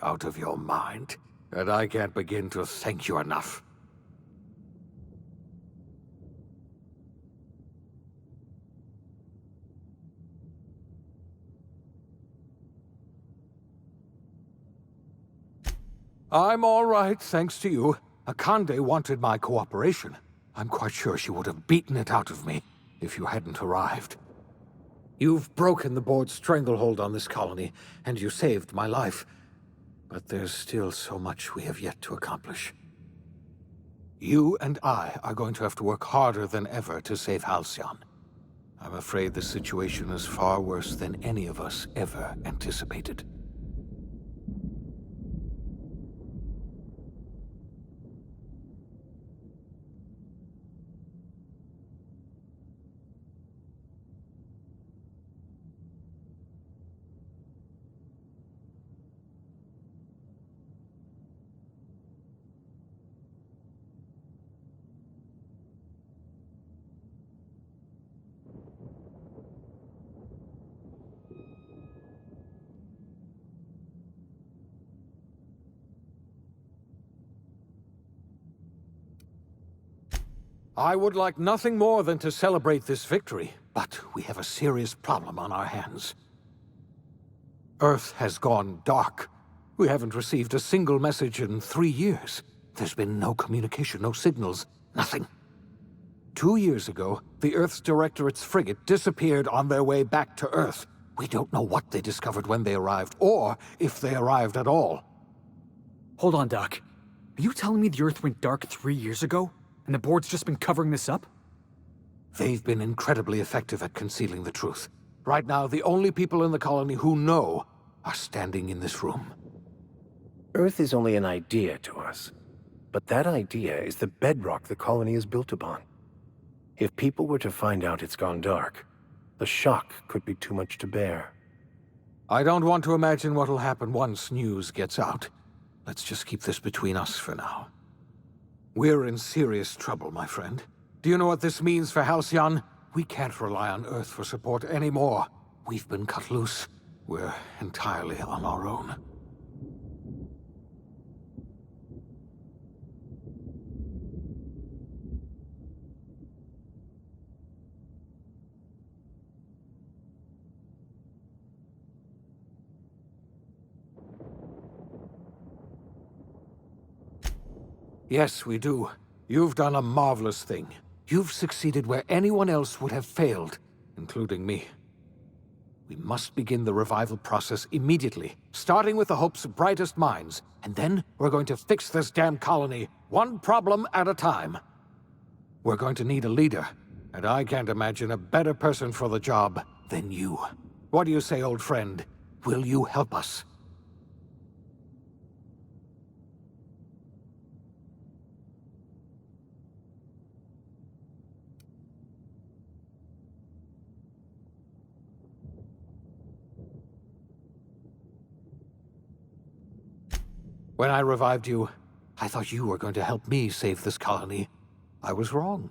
out of your mind, and I can't begin to thank you enough. I'm all right, thanks to you. Akande wanted my cooperation. I'm quite sure she would have beaten it out of me if you hadn't arrived. You've broken the board's stranglehold on this colony, and you saved my life. But there's still so much we have yet to accomplish. You and I are going to have to work harder than ever to save Halcyon. I'm afraid the situation is far worse than any of us ever anticipated. I would like nothing more than to celebrate this victory, but we have a serious problem on our hands. Earth has gone dark. We haven't received a single message in 3 years. There's been no communication, no signals, nothing. 2 years ago, the Earth's Directorate's frigate disappeared on their way back to Earth. We don't know what they discovered when they arrived, or if they arrived at all. Hold on, Doc. Are you telling me the Earth went dark 3 years ago? And the board's just been covering this up? They've been incredibly effective at concealing the truth. Right now, the only people in the colony who know are standing in this room. Earth is only an idea to us. But that idea is the bedrock the colony is built upon. If people were to find out it's gone dark, the shock could be too much to bear. I don't want to imagine what'll happen once news gets out. Let's just keep this between us for now. We're in serious trouble, my friend. Do you know what this means for Halcyon? We can't rely on Earth for support anymore. We've been cut loose. We're entirely on our own. Yes, we do. You've done a marvelous thing. You've succeeded where anyone else would have failed, including me. We must begin the revival process immediately, starting with the Hope's brightest minds, and then we're going to fix this damn colony, one problem at a time. We're going to need a leader, and I can't imagine a better person for the job than you. What do you say, old friend? Will you help us? When I revived you, I thought you were going to help me save this colony. I was wrong.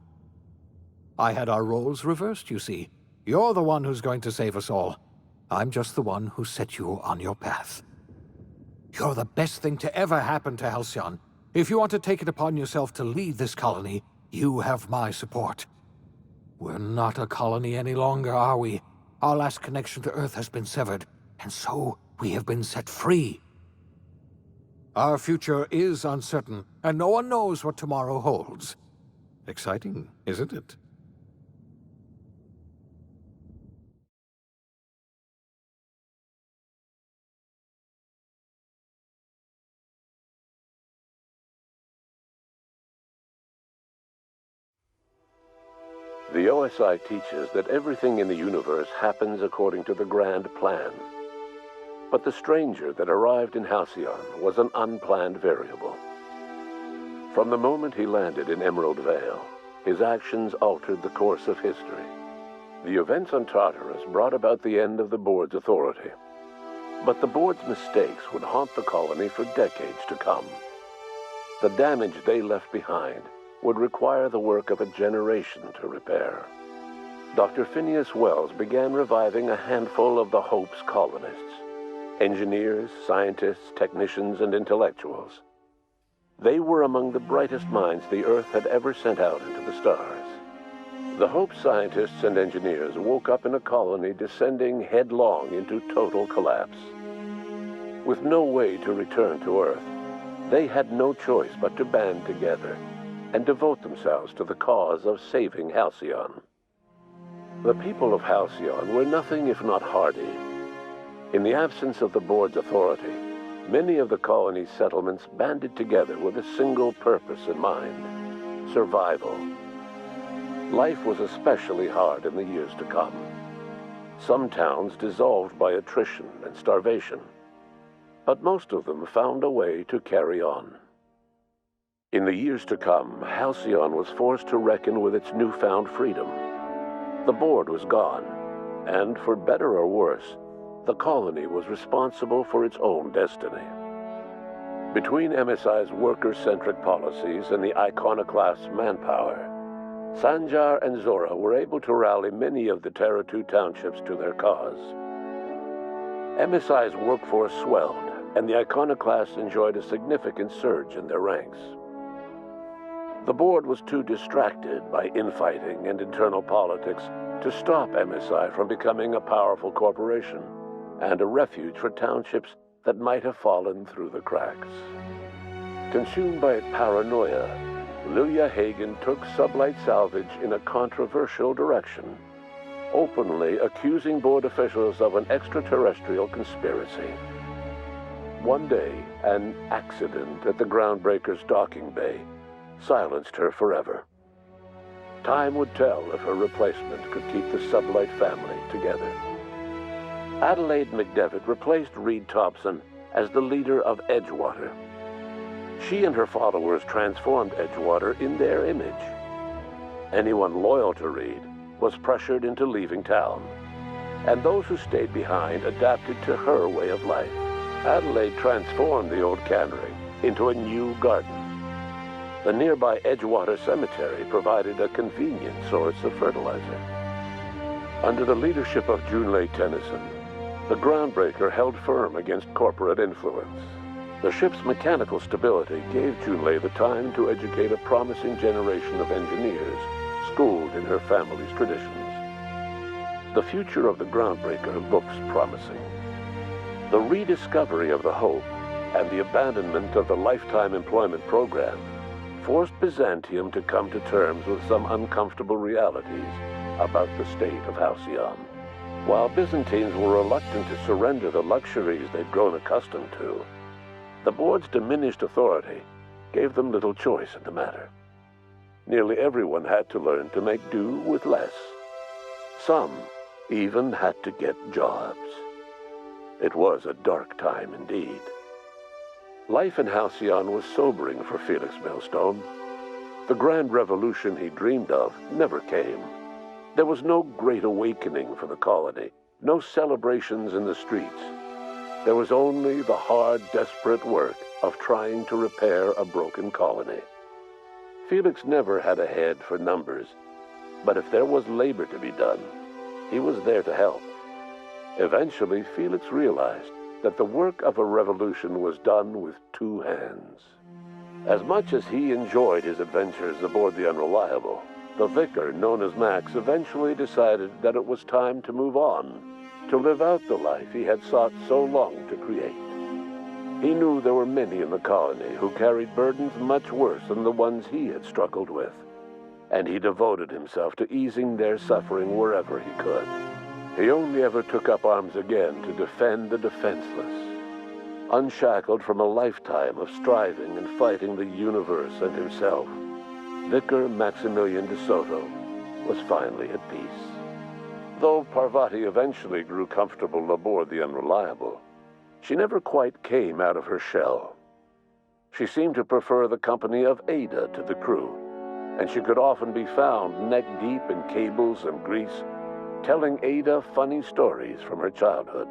I had our roles reversed, you see. You're the one who's going to save us all. I'm just the one who set you on your path. You're the best thing to ever happen to Halcyon. If you want to take it upon yourself to lead this colony, you have my support. We're not a colony any longer, are we? Our last connection to Earth has been severed, and so we have been set free. Our future is uncertain, and no one knows what tomorrow holds. Exciting, isn't it? The OSI teaches that everything in the universe happens according to the grand plan. But the stranger that arrived in Halcyon was an unplanned variable. From the moment he landed in Emerald Vale, his actions altered the course of history. The events on Tartarus brought about the end of the board's authority. But the board's mistakes would haunt the colony for decades to come. The damage they left behind would require the work of a generation to repair. Dr. Phineas Welles began reviving a handful of the Hope's colonists. engineers, scientists, technicians, and intellectuals. They were among the brightest minds the Earth had ever sent out into the stars. The Hope scientists and engineers woke up in a colony descending headlong into total collapse. With no way to return to Earth, they had no choice but to band together and devote themselves to the cause of saving Halcyon. The people of Halcyon were nothing if not hardy. In the absence of the board's authority, many of the colony's settlements banded together with a single purpose in mind: survival. Life was especially hard in the years to come. Some towns dissolved by attrition and starvation, but most of them found a way to carry on. In the years to come, Halcyon was forced to reckon with its newfound freedom. The board was gone, and for better or worse, the colony was responsible for its own destiny. Between MSI's worker-centric policies and the iconoclast's manpower, Sanjar and Zora were able to rally many of the Terra 2 townships to their cause. MSI's workforce swelled, and the iconoclasts enjoyed a significant surge in their ranks. The board was too distracted by infighting and internal politics to stop MSI from becoming a powerful corporation and a refuge for townships that might have fallen through the cracks. Consumed by paranoia, Lilia Hagen took Sublight Salvage in a controversial direction, openly accusing board officials of an extraterrestrial conspiracy. One day, an accident at the Groundbreaker's docking bay silenced her forever. Time would tell if her replacement could keep the Sublight family together. Adelaide McDevitt replaced Reed Thompson as the leader of Edgewater. She and her followers transformed Edgewater in their image. Anyone loyal to Reed was pressured into leaving town, and those who stayed behind adapted to her way of life. Adelaide transformed the old cannery into a new garden. The nearby Edgewater Cemetery provided a convenient source of fertilizer. Under the leadership of Junlei Tennyson, the Groundbreaker held firm against corporate influence. The ship's mechanical stability gave Junlei the time to educate a promising generation of engineers schooled in her family's traditions. The future of the Groundbreaker looks promising. The rediscovery of the Hope and the abandonment of the lifetime employment program forced Byzantium to come to terms with some uncomfortable realities about the state of Halcyon. While Byzantines were reluctant to surrender the luxuries they'd grown accustomed to, the board's diminished authority gave them little choice in the matter. Nearly everyone had to learn to make do with less. Some even had to get jobs. It was a dark time indeed. Life in Halcyon was sobering for Felix Millstone. The grand revolution he dreamed of never came. There was no great awakening for the colony, no celebrations in the streets. There was only the hard, desperate work of trying to repair a broken colony. Felix never had a head for numbers, but if there was labor to be done, he was there to help. Eventually, Felix realized that the work of a revolution was done with two hands. As much as he enjoyed his adventures aboard the Unreliable, the vicar, known as Max, eventually decided that it was time to move on, to live out the life he had sought so long to create. He knew there were many in the colony who carried burdens much worse than the ones he had struggled with, and he devoted himself to easing their suffering wherever he could. He only ever took up arms again to defend the defenseless. Unshackled from a lifetime of striving and fighting the universe and himself, Vicar Maximilian de Soto was finally at peace. Though Parvati eventually grew comfortable aboard the Unreliable, she never quite came out of her shell. She seemed to prefer the company of Ada to the crew, and she could often be found neck-deep in cables and grease, telling Ada funny stories from her childhood.